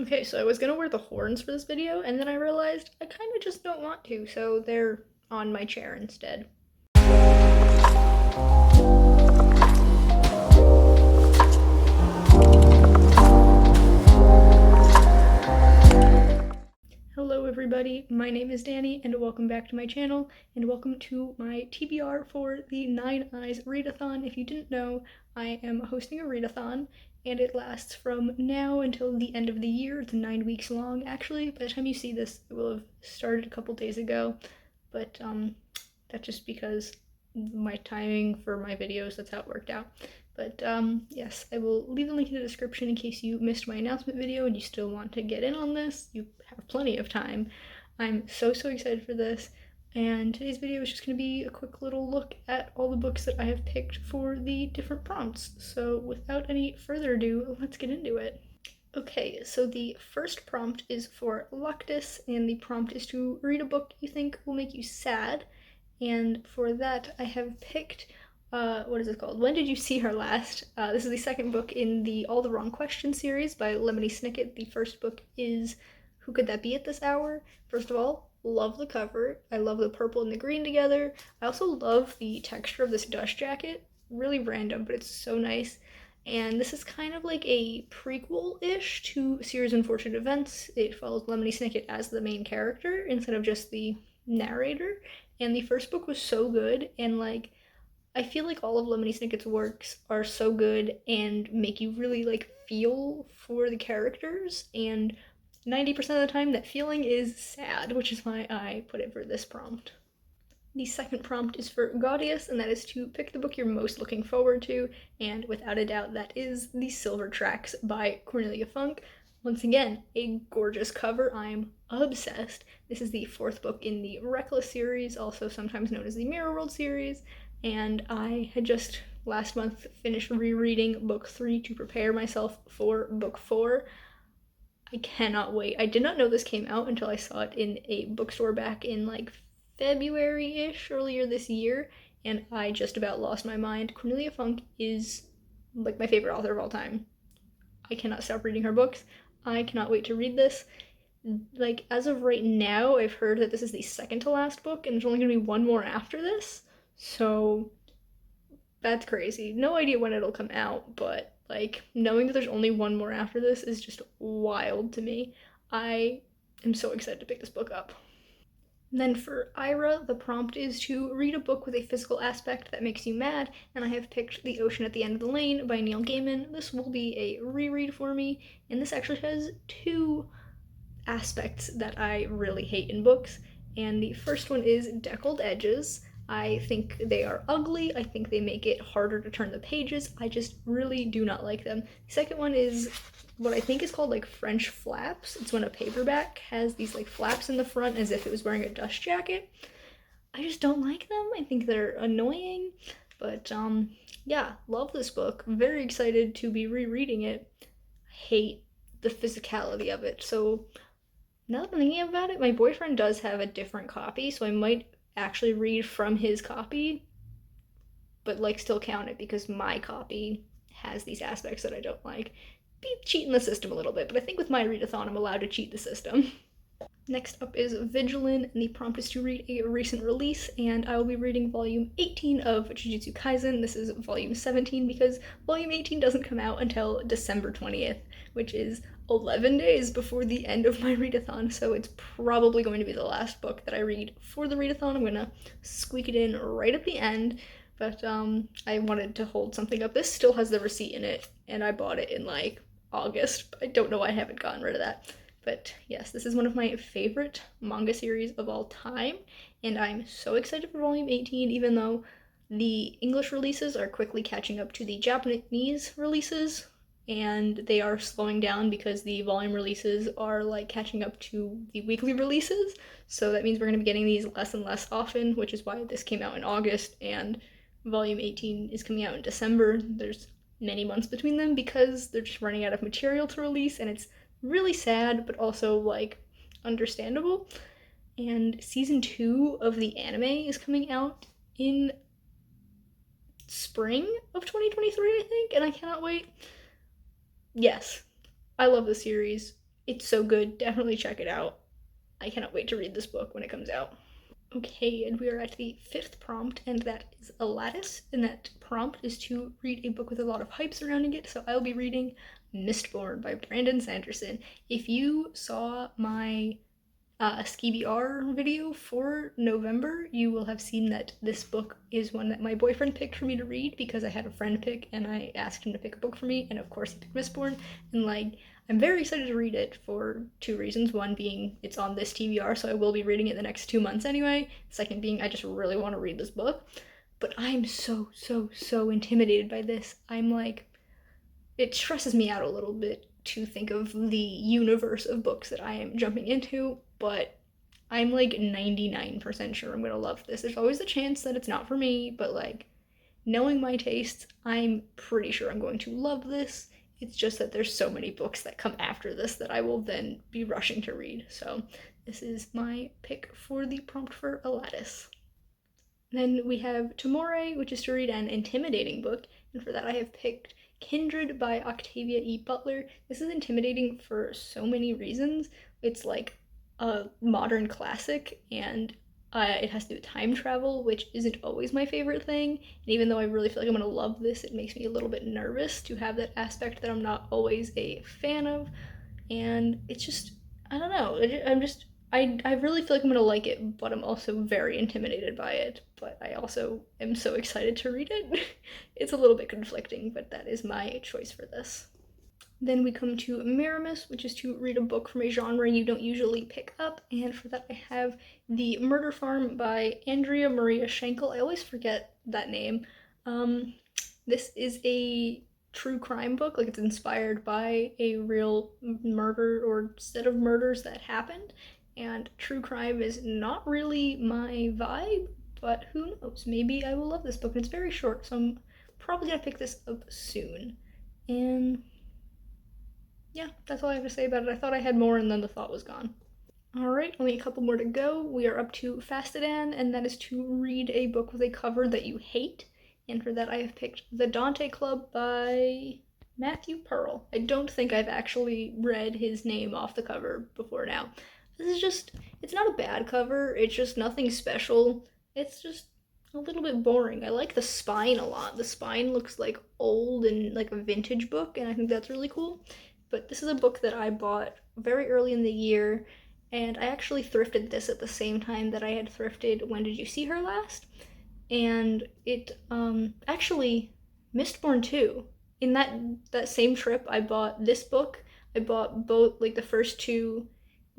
Okay, so I was gonna wear the horns for this video, and then I realized I kind of just don't want to, so they're on my chair instead. Hello everybody, my name is Danny, and welcome back to my channel, and welcome to my TBR for the 9 Eyes Readathon. If you didn't know, I am hosting a readathon, and it lasts from now until the end of the year. It's 9 weeks long, actually. By the time you see this, it will have started a couple days ago, but that's just because my timing for my videos, that's how it worked out. But yes, I will leave a link in the description in case you missed my announcement video and you still want to get in on this. You have plenty of time. I'm so excited for this. And today's video is just going to be a quick little look at all the books that I have picked for the different prompts. So without any further ado, let's get into it. Okay, so the first prompt is for Luctus, and the prompt is to read a book you think will make you sad. And for that, I have picked, what is it called? When Did You See Her Last? This is the second book in the All the Wrong Questions series by Lemony Snicket. The first book is Who Could That Be at This Hour? First of all, love the cover. I love the purple and the green together. I also love the texture of this dust jacket. Really random, but it's so nice. And this is kind of like a prequel-ish to Series Unfortunate Events. It follows Lemony Snicket as the main character instead of just the narrator. And the first book was so good, and like I feel like all of Lemony Snicket's works are so good and make you really like feel for the characters, and 90% of the time that feeling is sad, which is why I put it for this prompt. The second prompt is for Gaudius, and that is to pick the book you're most looking forward to, and without a doubt that is The Silver Tracks by Cornelia Funk. Once again, a gorgeous cover. I'm obsessed. This is the fourth book in the Reckless series, also sometimes known as the Mirror World series, and I had just last month finished rereading book 3 to prepare myself for book 4. I cannot wait. I did not know this came out until I saw it in a bookstore back in like February-ish, earlier this year, and I just about lost my mind. Cornelia Funk is like my favorite author of all time. I cannot stop reading her books. I cannot wait to read this. Like, as of right now, I've heard that this is the second to last book, and there's only gonna be one more after this. So that's crazy. No idea when it'll come out, but like knowing that there's only one more after this is just wild to me. I am so excited to pick this book up. And then for Ira, the prompt is to read a book with a physical aspect that makes you mad, and I have picked The Ocean at the End of the Lane by Neil Gaiman. This will be a reread for me, and this actually has two aspects that I really hate in books, and the first one is deckled edges. I think they are ugly. I think they make it harder to turn the pages. I just really do not like them. The second one is what I think is called like French flaps. It's when a paperback has these like flaps in the front as if it was wearing a dust jacket. I just don't like them. I think they're annoying, but yeah, love this book. Very excited to be rereading it. I hate the physicality of it. So now that I'm thinking about it, my boyfriend does have a different copy, so I might actually read from his copy, but like still count it because my copy has these aspects that I don't like. Be cheating the system a little bit, but I think with my readathon I'm allowed to cheat the system. Next up is Vigilant, and the prompt is to read a recent release, and I will be reading volume 18 of Jujutsu Kaisen. This is volume 17 because volume 18 doesn't come out until December 20th, which is 11 days before the end of my readathon, so it's probably going to be the last book that I read for the readathon. I'm gonna squeak it in right at the end, but I wanted to hold something up. This still has the receipt in it, and I bought it in like August. I don't know why I haven't gotten rid of that. But yes, this is one of my favorite manga series of all time, and I'm so excited for volume 18, even though the English releases are quickly catching up to the Japanese releases, and they are slowing down because the volume releases are like catching up to the weekly releases. So that means we're going to be getting these less and less often, which is why this came out in August and volume 18 is coming out in December. There's many months between them because they're just running out of material to release, and it's really sad, but also like understandable. And season 2 of the anime is coming out in spring of 2023, I think, and I cannot wait. Yes, I love the series. It's so good. Definitely check it out. I cannot wait to read this book when it comes out. Okay, and we are at the 5th prompt, and that is a lattice. And that prompt is to read a book with a lot of hype surrounding it. So I'll be reading Mistborn by Brandon Sanderson. If you saw my TBR video for November, you will have seen that this book is one that my boyfriend picked for me to read because I had a friend pick and I asked him to pick a book for me, and of course he picked Mistborn. And like, I'm very excited to read it for two reasons. One being it's on this TBR, so I will be reading it the next 2 months anyway. Second being I just really want to read this book. But I'm so intimidated by this. I'm like, it stresses me out a little bit to think of the universe of books that I am jumping into, but I'm like 99% sure I'm gonna love this. There's always a chance that it's not for me, but like, knowing my tastes, I'm pretty sure I'm going to love this. It's just that there's so many books that come after this that I will then be rushing to read. So this is my pick for the prompt for a lattice. Then we have Tomorrow, which is to read an intimidating book, and for that I have picked Kindred by Octavia E. Butler. This is intimidating for so many reasons. It's like a modern classic, and it has to do with time travel, which isn't always my favorite thing. And even though I really feel like I'm gonna love this, it makes me a little bit nervous to have that aspect that I'm not always a fan of. And it's just, I don't know. I really feel like I'm gonna like it, but I'm also very intimidated by it. But I also am so excited to read it. It's a little bit conflicting, but that is my choice for this. Then we come to Miramis, which is to read a book from a genre you don't usually pick up, and for that I have The Murder Farm by Andrea Maria Schenkel. I always forget that name. This is a true crime book, like it's inspired by a real murder or set of murders that happened, and true crime is not really my vibe, but who knows, maybe I will love this book. And it's very short, so I'm probably gonna pick this up soon. And yeah, that's all I have to say about it. I thought I had more and then the thought was gone. Alright, only a couple more to go. We are up to Fastadan, and that is to read a book with a cover that you hate. And for that I have picked The Dante Club by Matthew Pearl. I don't think I've actually read his name off the cover before now. This is just, it's not a bad cover, it's just nothing special. It's just a little bit boring. I like the spine a lot. The spine looks like old and like a vintage book, and I think that's really cool. But this is a book that I bought very early in the year, and I actually thrifted this at the same time that I had thrifted When Did You See Her Last? And it actually Mistborn too. In that same trip, I bought this book. I bought both, like the first two,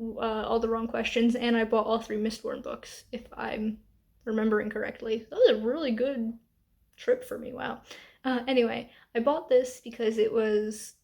All the Wrong Questions, and I bought all three Mistborn books, if I'm remembering correctly. That was a really good trip for me. Wow. Anyway, I bought this because it was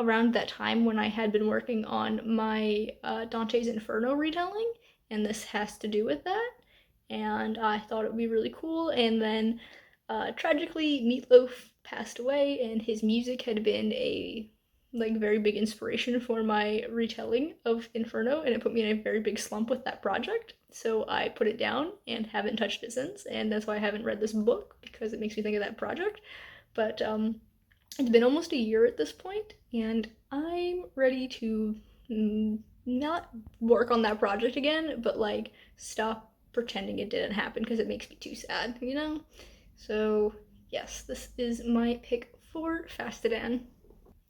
around that time when I had been working on my Dante's Inferno retelling, and this has to do with that. And I thought it would be really cool. And then tragically, Meatloaf passed away, and his music had been a like very big inspiration for my retelling of Inferno, and it put me in a very big slump with that project. So I put it down and haven't touched it since, and that's why I haven't read this book, because it makes me think of that project. But it's been almost a year at this point, and I'm ready to not work on that project again, but like stop pretending it didn't happen because it makes me too sad, you know? So, yes, this is my pick for Fastadan.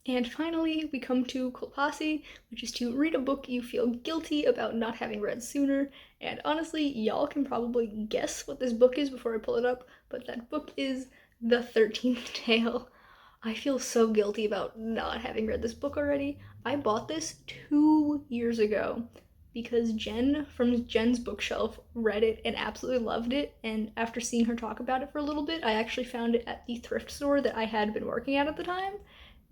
And finally, we come to Kulpasi, which is to read a book you feel guilty about not having read sooner. And honestly, y'all can probably guess what this book is before I pull it up, but that book is The 13th Tale. I feel so guilty about not having read this book already. I bought this 2 years ago because Jen from Jen's bookshelf read it and absolutely loved it. And after seeing her talk about it for a little bit, I actually found it at the thrift store that I had been working at the time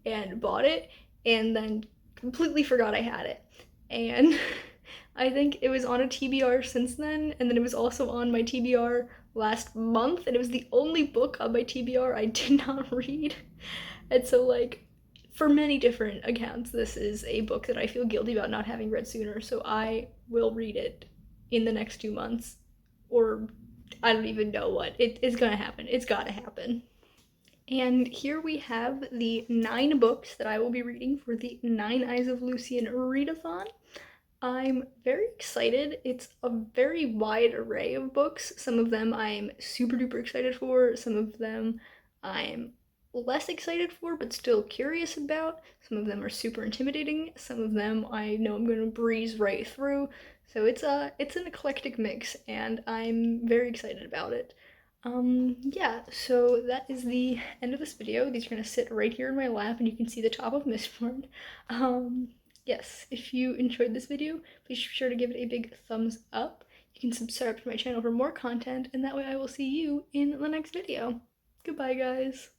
and bought it, and then completely forgot I had it. And I think it was on a TBR since then, and then it was also on my TBR last month, and it was the only book on my TBR I did not read. And so, like, for many different accounts, this is a book that I feel guilty about not having read sooner, so I will read it in the next 2 months, or I don't even know what. It's gonna happen. It's gotta happen. And here we have the 9 books that I will be reading for the 9 Eyes of Lucian readathon. I'm very excited. It's a very wide array of books. Some of them I'm super duper excited for, some of them I'm less excited for but still curious about. Some of them are super intimidating, some of them I know I'm going to breeze right through. So it's an eclectic mix and I'm very excited about it. Yeah, so that is the end of this video. These are gonna sit right here in my lap and you can see the top of Mistborn. Yes, if you enjoyed this video, please be sure to give it a big thumbs up. You can subscribe to my channel for more content, and that way I will see you in the next video. Goodbye, guys.